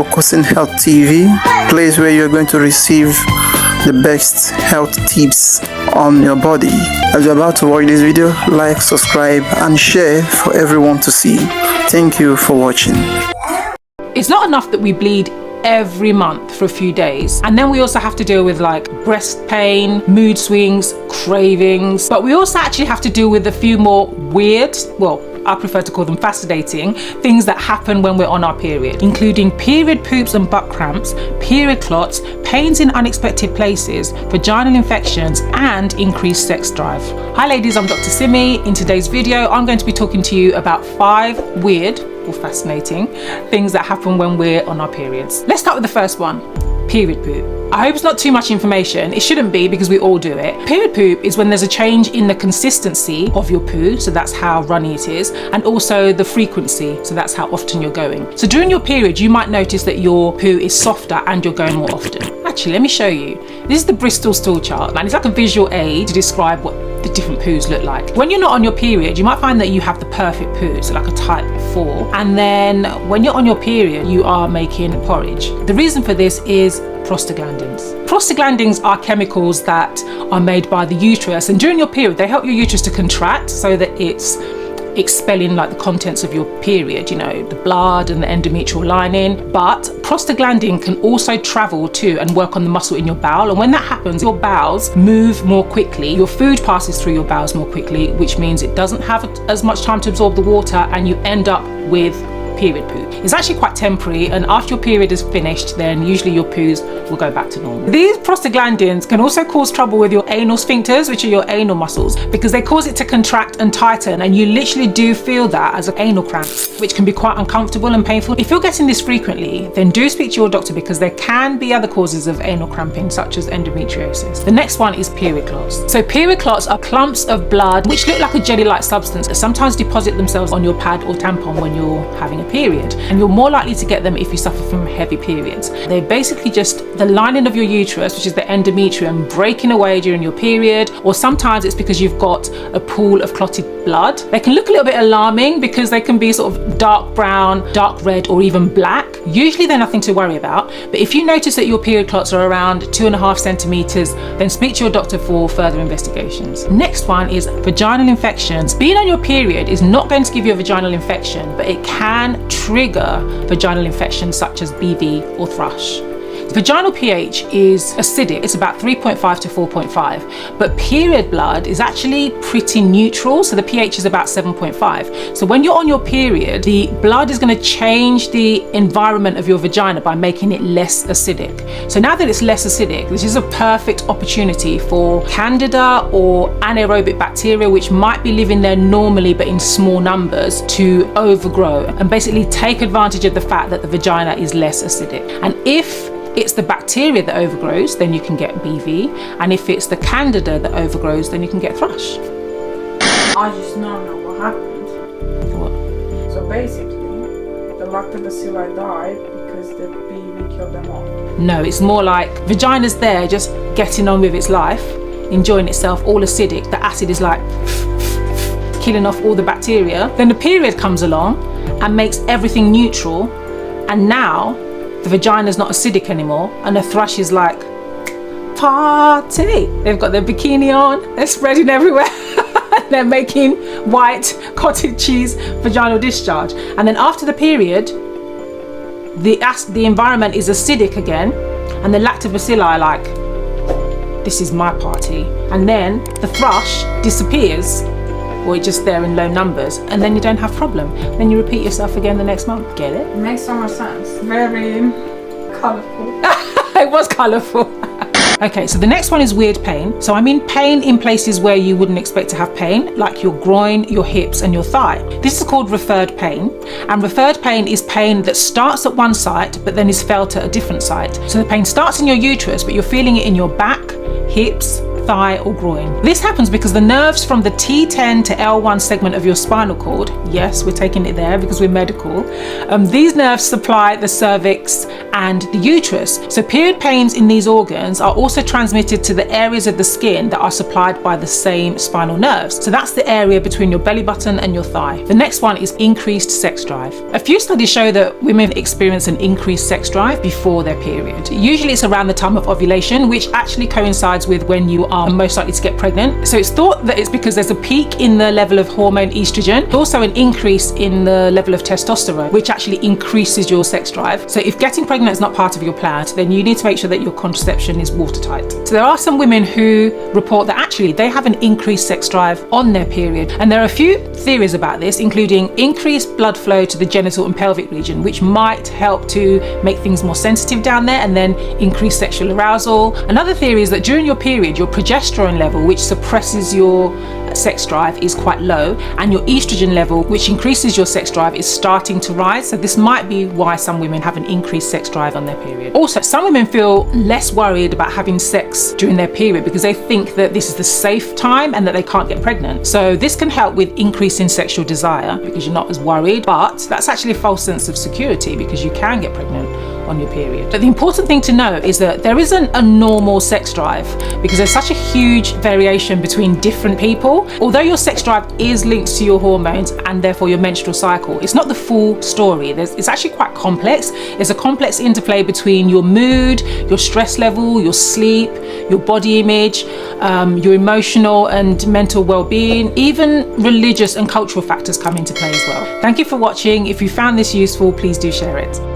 Okoson Health TV, place where you're going to receive the best health tips on your body. As you're about to watch this video, like, subscribe, and share for everyone to see. Thank you for watching. It's not enough that we bleed every month for a few days, and then we also have to deal with like breast pain, mood swings, cravings, but we also actually have to deal with a few more weird, well, I prefer to call them fascinating, things that happen when we're on our period, including period poops and butt cramps, period clots, pains in unexpected places, vaginal infections, and increased sex drive. Hi ladies, I'm Dr. Simi. In today's video, I'm going to be talking to you about 5 weird or fascinating things that happen when we're on our periods. Let's start with the first one, period poop. I hope it's not too much information. It shouldn't be, because we all do it. Period poop is when there's a change in the consistency of your poo, so that's how runny it is, and also the frequency, so that's how often you're going. So during your period, you might notice that your poo is softer and you're going more often. Actually, let me show you. This is the Bristol stool chart, and it's like a visual aid to describe what the different poos look like. When you're not on your period, you might find that you have the perfect poo, so like a type 4. And then when you're on your period, you are making porridge. The reason for this is prostaglandins. Prostaglandins are chemicals that are made by the uterus, and during your period they help your uterus to contract so that it's expelling like the contents of your period, you know, the blood and the endometrial lining. But prostaglandin can also travel to and work on the muscle in your bowel, and when that happens, your bowels move more quickly, your food passes through your bowels more quickly, which means it doesn't have as much time to absorb the water, and you end up with period poo. It's actually quite temporary, and after your period is finished, then usually your poos will go back to normal. These prostaglandins can also cause trouble with your anal sphincters, which are your anal muscles, because they cause it to contract and tighten, and you literally do feel that as an anal cramp, which can be quite uncomfortable and painful. If you're getting this frequently, then do speak to your doctor, because there can be other causes of anal cramping, such as endometriosis. The next one is period clots. So period clots are clumps of blood which look like a jelly-like substance that sometimes deposit themselves on your pad or tampon when you're having a period, and you're more likely to get them if you suffer from heavy periods. They're basically just the lining of your uterus, which is the endometrium, breaking away during your period, or sometimes it's because you've got a pool of clotted blood. They can look a little bit alarming because they can be sort of dark brown, dark red, or even black. Usually they're nothing to worry about, but if you notice that your period clots are around 2.5 centimeters, then speak to your doctor for further investigations. Next one is vaginal infections. Being on your period is not going to give you a vaginal infection, but it can trigger vaginal infections such as BV or thrush. Vaginal pH is acidic, it's about 3.5 to 4.5, but period blood is actually pretty neutral, so the pH is about 7.5. So when you're on your period, the blood is going to change the environment of your vagina by making it less acidic. So now that it's less acidic, this is a perfect opportunity for candida or anaerobic bacteria, which might be living there normally but in small numbers, to overgrow and basically take advantage of the fact that the vagina is less acidic. And if it's the bacteria that overgrows, then you can get BV, and if it's the candida that overgrows, then you can get thrush. I just now know what happened. What? So basically, the lactobacilli died because the BV killed them off. No, it's more like vagina's there just getting on with its life, enjoying itself, all acidic. The acid is like killing off all the bacteria. Then the period comes along and makes everything neutral, and now the vagina's not acidic anymore, and the thrush is like, party. They've got their bikini on, they're spreading everywhere. They're making white cottage cheese vaginal discharge. And then after the period, the environment is acidic again, and the lactobacilli are like, this is my party. And then the thrush disappears, or it's just there in low numbers, and then you don't have problem. Then you repeat yourself again the next month. Get it? It makes so much sense. Very colourful. It was colourful. Okay, so the next one is weird pain. So I mean pain in places where you wouldn't expect to have pain, like your groin, your hips, and your thigh. This is called referred pain, and referred pain is pain that starts at one site but then is felt at a different site. So the pain starts in your uterus, but you're feeling it in your back, hips, thigh, or groin. This happens because the nerves from the T10 to L1 segment of your spinal cord, yes, we're taking it there because we're medical, these nerves supply the cervix and the uterus. So period pains in these organs are also transmitted to the areas of the skin that are supplied by the same spinal nerves. So that's the area between your belly button and your thigh. The next one is increased sex drive. A few studies show that women experience an increased sex drive before their period. Usually it's around the time of ovulation, which actually coincides with when you are most likely to get pregnant. So it's thought that it's because there's a peak in the level of hormone estrogen, also an increase in the level of testosterone, which actually increases your sex drive. So if getting pregnant is not part of your plan, then you need to make sure that your contraception is watertight. So there are some women who report that actually they have an increased sex drive on their period. And there are a few theories about this, including increased blood flow to the genital and pelvic region, which might help to make things more sensitive down there and then increase sexual arousal. Another theory is that during your period, your progesterone level, which suppresses your sex drive, is quite low, and your estrogen level, which increases your sex drive, is starting to rise. So this might be why some women have an increased sex drive on their period. Also, some women feel less worried about having sex during their period because they think that this is the safe time and that they can't get pregnant. So this can help with increasing sexual desire because you're not as worried, but that's actually a false sense of security because you can get pregnant on your period. But the important thing to know is that there isn't a normal sex drive because there's such a huge variation between different people. Although your sex drive is linked to your hormones and therefore your menstrual cycle, it's not the full story. It's actually quite complex. There's a complex interplay between your mood, your stress level, your sleep, your body image, your emotional and mental well-being. Even religious and cultural factors come into play as well. Thank you for watching. If you found this useful, please do share it.